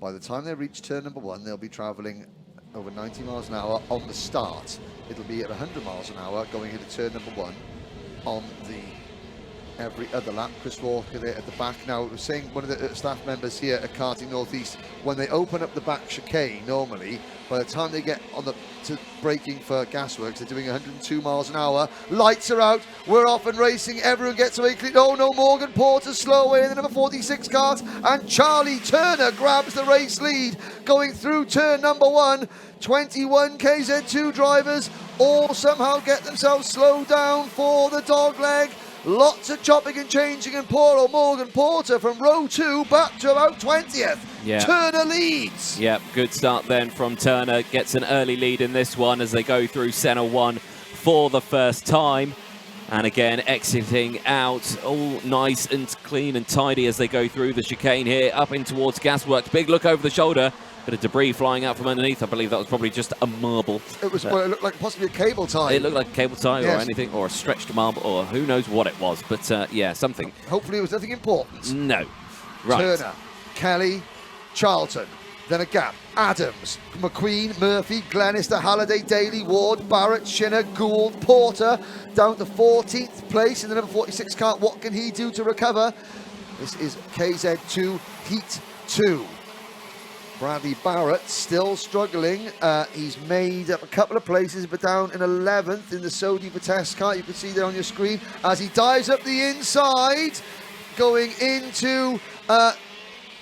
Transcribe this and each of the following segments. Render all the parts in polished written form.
by the time they reach turn number 1, they'll be travelling over 90 miles an hour on the start. It'll be at 100 miles an hour going into turn number 1 on the every other lap. Chris Walker there at the back. Now, we're saying one of the staff members here at Karting Northeast, when they open up the back chicane, normally, by the time they get on the to braking for gasworks, they're doing 102 miles an hour. Lights are out. We're off and racing. Everyone gets away clean. Oh no, Morgan Porter slow away in the number 46 kart, and Charlie Turner grabs the race lead going through turn number 1. 21 KZ2 drivers all somehow get themselves slowed down for the dog leg. Lots of chopping and changing, and poor old Morgan Porter from row 2 back to about 20th. Yeah. Turner leads. Yep, good start then from Turner. Gets an early lead in this one as they go through Senna 1 for the first time. And again, exiting out all nice and clean and tidy as they go through the chicane here, up in towards Gasworks. Big look over the shoulder. Bit of debris flying out from underneath. I believe that was probably just a marble. It was, well, it looked like possibly a cable tie. It looked like a cable tie, yes, or anything, or a stretched marble, or who knows what it was. But yeah, something. Hopefully it was nothing important. No. Right. Turner, Kelly, Charlton, then a gap. Adams, McQueen, Murphy, Glenister, Halliday, Daly, Ward, Barrett, Shinner, Gould, Porter, down to 14th place in the number 46 kart. What can he do to recover? This is KZ2 Heat 2. Bradley Barrett still struggling. He's made up a couple of places, but down in 11th in the Sodi Vitesse car. You can see there on your screen as he dives up the inside, going into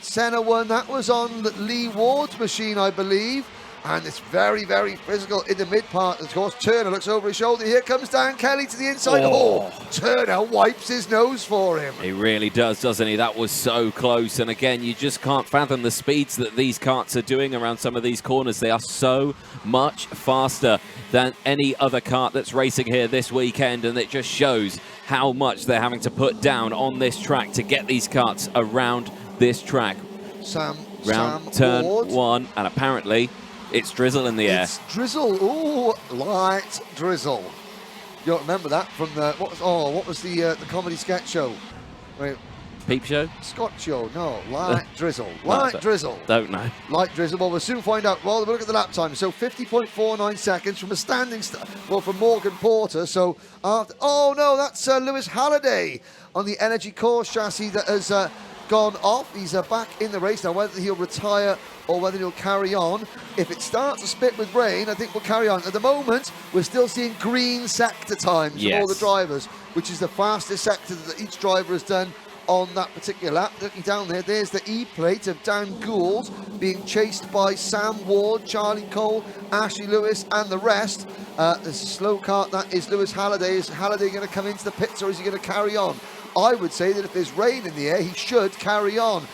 Senna 1. That was on Lee Ward's machine, I believe. And it's very, very physical in the mid part. Of course, Turner looks over his shoulder. Here comes Dan Kelly to the inside. Oh, Turner wipes his nose for him. He really does, doesn't he? That was so close. And again, you just can't fathom the speeds that these karts are doing around some of these corners. They are so much faster than any other kart that's racing here this weekend. And it just shows how much they're having to put down on this track to get these karts around this track. Round turn Ward. 1, and apparently it's drizzle in the air. It's drizzle. Ooh, light drizzle. You don't remember that from the what was the comedy sketch show? Wait, Peep Show? Scott Show. No, light drizzle. Light drizzle. Don't know. Light drizzle. Well, we'll soon find out. Well, we'll look at the lap time. So 50.49 seconds from a standing start. Well, from Morgan Porter. So after, oh no, that's Lewis Halliday on the Energy Course chassis that has gone off. He's back in the race now. Whether he'll retire or whether he'll carry on. If it starts to spit with rain, I think we'll carry on. At the moment, we're still seeing green sector times from all the drivers, which is the fastest sector that each driver has done on that particular lap. Looking down there, there's the E-plate of Dan Gould being chased by Sam Ward, Charlie Cole, Ashley Lewis, and the rest. There's a slow kart, that is Lewis Halliday. Is Halliday going to come into the pits, or is he going to carry on? I would say that if there's rain in the air, he should carry on.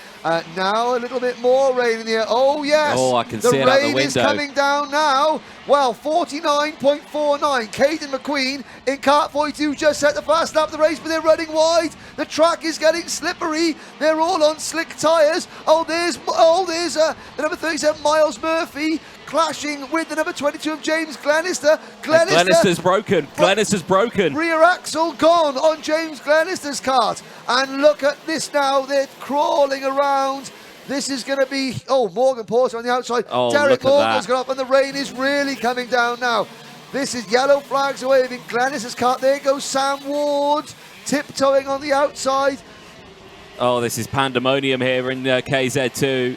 Now a little bit more rain in the air. Oh, yes. Oh, I can see it out the window. The rain is coming down now. Well, 49.49. Caden McQueen in kart 42 just set the fast lap of the race, but they're running wide. The track is getting slippery. They're all on slick tyres. There's the number 37, Miles Murphy, clashing with the number 22 of James Glenister. Glenister's broken. Glenister's broken. Rear axle gone on James Glenister's kart. And look at this now. They're crawling around. This is going to be, Morgan Porter on the outside. Derek Morgan's gone up, and the rain is really coming down now. This is yellow flags waving. Glenister's kart. There goes Sam Ward, tiptoeing on the outside. Oh, this is pandemonium here in KZ2.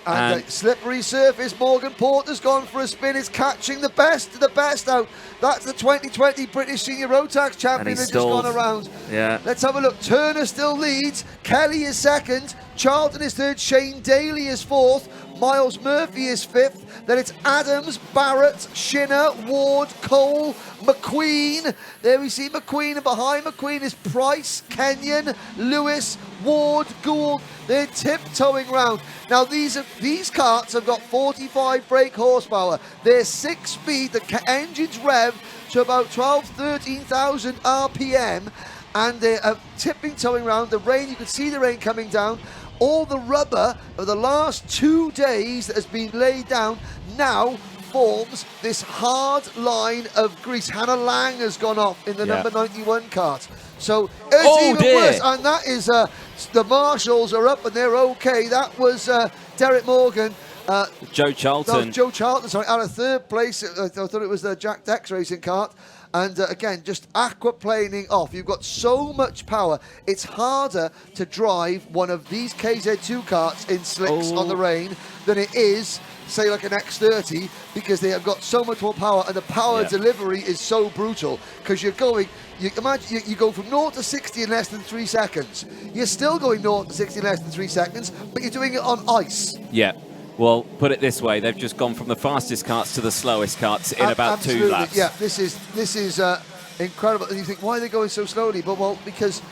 And slippery surface. Morgan Porter's gone for a spin. Is catching the best out. That's the 2020 British Senior Road Tax Champion that's just gone around. Yeah. Let's have a look. Turner still leads. Kelly is second. Charlton is third. Shane Daly is fourth. Miles Murphy is fifth. Then it's Adams, Barrett, Shinner, Ward, Cole, McQueen. There we see McQueen, and behind McQueen is Price, Kenyon, Lewis, Ward, Gould. They're tiptoeing round. Now these karts have got 45 brake horsepower. They're 6 speed. The engines rev to about 13,000 RPM, and they're tipping-toeing round. The rain, you can see the rain coming down. All the rubber of the last 2 days that has been laid down now forms this hard line of grease. Hannah Lang has gone off in the number 91 kart. So it's even worse. And that is, the marshals are up and they're okay. That was Derek Morgan. Joe Charlton. No, Joe Charlton, sorry, out of third place. I thought it was the Jack Dex racing kart. And again, just aquaplaning off. You've got so much power. It's harder to drive one of these KZ2 karts in slicks on the rain than it is, say, like an X30, because they have got so much more power, and the power delivery is so brutal. Because you're going, you imagine you go from 0 to 60 in less than 3 seconds. You're still going 0 to 60 in less than 3 seconds, but you're doing it on ice. Yeah. Well, put it this way, they've just gone from the fastest karts to the slowest karts in about 2 laps. Yeah, this is incredible. And you think, why are they going so slowly? But, well, because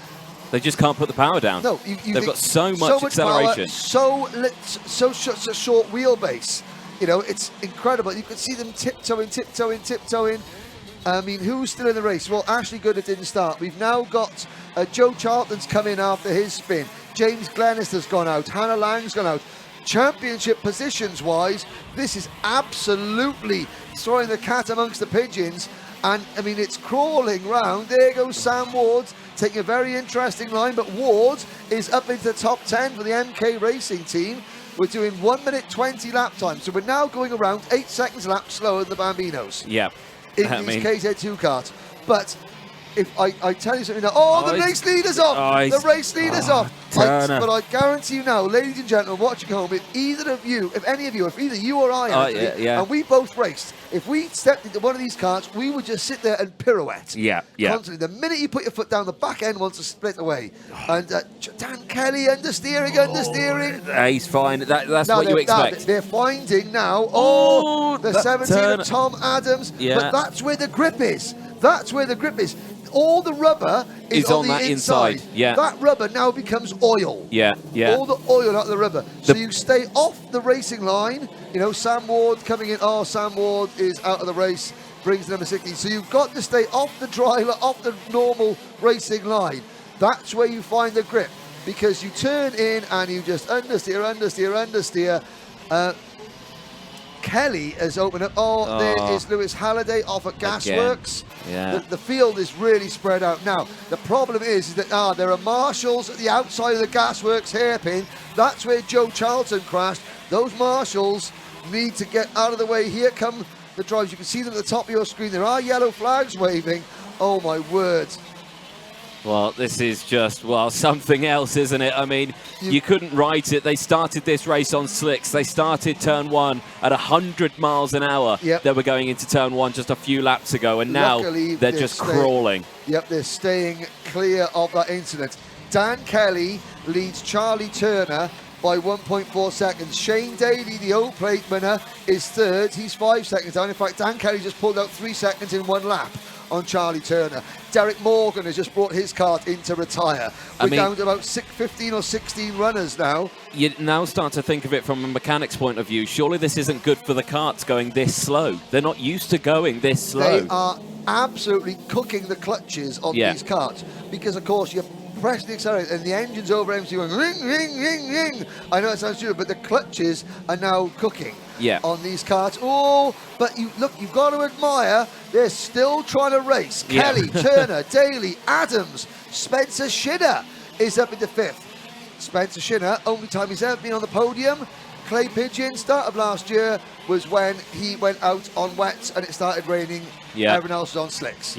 they just can't put the power down. No, they've got so much acceleration. Power, so short wheelbase. You know, it's incredible. You can see them tiptoeing. I mean, who's still in the race? Well, Ashley Goodett didn't start. We've now got Joe Charlton's come in after his spin. James Glenister's gone out. Hannah Lang's gone out. Championship positions wise, this is absolutely throwing the cat amongst the pigeons. And I mean, it's crawling round. There goes Sam Ward taking a very interesting line, but Ward is up into the top 10 for the MK Racing team. We're doing 1 minute 20 lap time, so we're now going around 8 seconds a lap slower than the Bambinos. Yeah, in these KZ2 karts. But if I tell you something now, the race leader's off. The race leader's off. But I guarantee you now, ladies and gentlemen watching home, if either you or I, Anthony, and we both raced, if we stepped into one of these karts, we would just sit there and pirouette. Constantly. The minute you put your foot down, the back end wants to split away. And Dan Kelly understeering. He's fine. That's what you expect. They're finding now. The 17 of Tom Adams. But that's where the grip is. All the rubber is on the inside. That rubber now becomes oil. All the oil out of the rubber. So you stay off the racing line. You know, Sam Ward coming in. Sam Ward is out of the race. Brings the number 16. So you've got to stay off the off the normal racing line. That's where you find the grip, because you turn in and you just understeer. Kelly has opened up. There is Lewis Halliday off at Gasworks. The field is really spread out. Now, the problem is that there are marshals at the outside of the Gasworks hairpin. That's where Joe Charlton crashed. Those marshals need to get out of the way. Here come the drivers. You can see them at the top of your screen. There are yellow flags waving. Oh, my word. Well, this is just, something else, isn't it? I mean, you couldn't write it. They started this race on slicks. They started turn 1 at 100 miles an hour. They were going into turn 1 just a few laps ago, and now they're just crawling. They're staying clear of that incident. Dan Kelly leads Charlie Turner by 1.4 seconds. Shane Daly, the O-plate winner, is third. He's 5 seconds down. In fact, Dan Kelly just pulled out 3 seconds in 1 lap on Charlie Turner. Derek Morgan has just brought his kart in to retire. We're down to about 15 or 16 runners now. You now start to think of it from a mechanic's point of view. Surely this isn't good for the karts going this slow. They're not used to going this slow. They are absolutely cooking the clutches on these karts, because, of course, you press the accelerator and the engine's over empty going ring, ring, ring, ring. I know it sounds stupid, but the clutches are now cooking on these karts. But you've got to admire, they're still trying to race. Kelly, Turner, Daly, Adams, Spencer Shinner is up into 5th. Spencer Shinner, only time he's ever been on the podium. Clay Pigeon, start of last year, was when he went out on wets and it started raining. Everyone else was on slicks.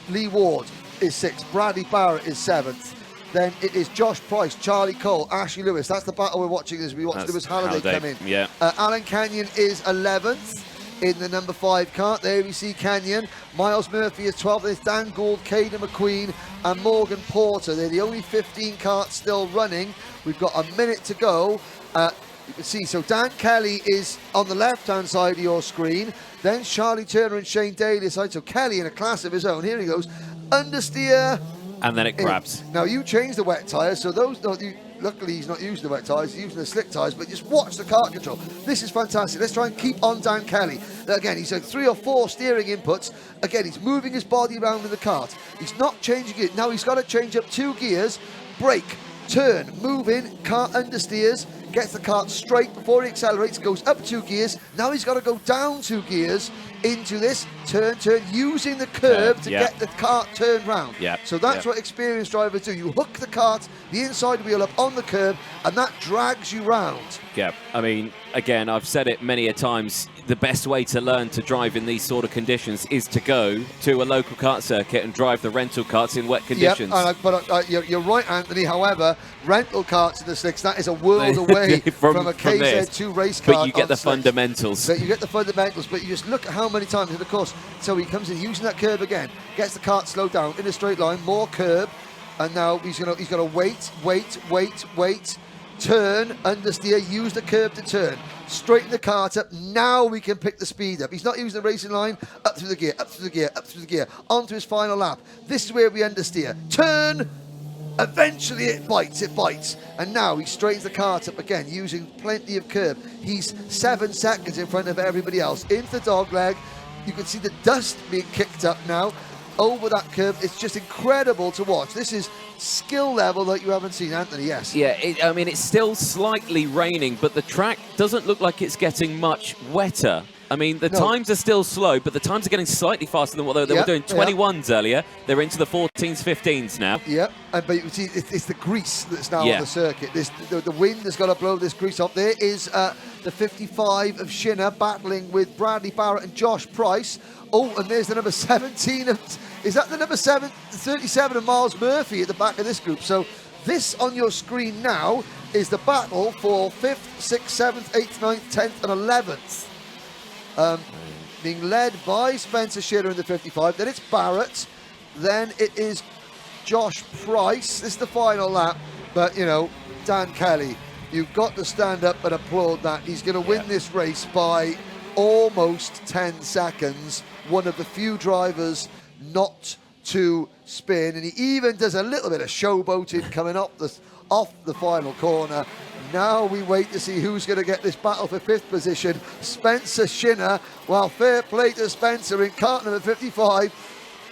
Lee Ward is 6th. Bradley Barrett is 7th. Then it is Josh Price, Charlie Cole, Ashley Lewis. That's the battle we're watching as we watch Lewis Halliday come in. Alan Canyon is 11th in the number 5 kart. There we see Canyon. Miles Murphy is 12th. There's Dan Gould, Caden McQueen, and Morgan Porter. They're the only 15 karts still running. We've got a minute to go. You can see, so Dan Kelly is on the left-hand side of your screen. Then Charlie Turner and Shane Daly side. So Kelly in a class of his own. Here he goes. Understeer. And then it grabs. Now, you changed the wet tyres, so luckily he's not using the wet tyres, he's using the slick tyres, but just watch the kart control. This is fantastic. Let's try and keep on Dan Kelly. Again, he's had 3 or 4 steering inputs. Again, he's moving his body around in the kart. He's not changing it. Now he's got to change up 2 gears, brake, turn, move in, kart understeers, gets the kart straight before he accelerates, goes up 2 gears. Now he's got to go down 2 gears into this, turn, using the curb to get the kart turned round. So that's what experienced drivers do. You hook the kart, the inside wheel up on the curb, and that drags you round. Yeah, I mean, again, I've said it many a times, the best way to learn to drive in these sort of conditions is to go to a local kart circuit and drive the rental karts in wet conditions. But you're right, Anthony. However, rental karts in the slicks, that is a world away from a KZ2 race car. But you get the fundamentals. But you get the fundamentals, but you just look at how many times, and of course, so he comes in using that curb again, gets the kart slowed down in a straight line, more curb, and now he's gonna wait, turn, understeer, use the curb to turn, straighten the kart up. Now we can pick the speed up. He's not using the racing line, up through the gear, up through the gear, up through the gear, onto his final lap. This is where we understeer. Turn, eventually it bites, and now he straightens the kart up again, using plenty of curb. He's 7 seconds in front of everybody else. Into the dog leg, you can see the dust being kicked up now over that curb. It's just incredible to watch. This is skill level that you haven't seen, Anthony. Yes. Yeah, I mean, it's still slightly raining, but the track doesn't look like it's getting much wetter. I mean, the times are still slow, but the times are getting slightly faster than what they were doing. 21s earlier. They're into the 14s, 15s now. Yeah, but you can see it's the grease that's now on the circuit. The wind has got to blow this grease off. There is the 55 of Shinner battling with Bradley Barrett and Josh Price. Oh, and there's the number 17 of... Is that the number 37 of Miles Murphy at the back of this group? So this on your screen now is the battle for 5th, 6th, 7th, 8th, 9th, 10th and 11th. Being led by Spencer Schiller in the 55. Then it's Barrett. Then it is Josh Price. This is the final lap. But, you know, Dan Kelly, you've got to stand up and applaud that. He's going to win this race by almost 10 seconds. One of the few drivers not to spin, and he even does a little bit of showboating coming off the final corner. Now we wait to see who's going to get this battle for 5th position. Spencer Shinner. Well, fair play to Spencer in kart number 55.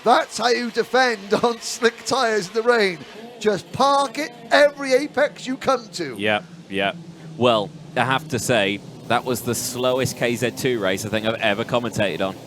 That's how you defend on slick tyres in the rain. Just park it every apex you come to. Yeah. Well, I have to say, that was the slowest KZ2 race I think I've ever commentated on.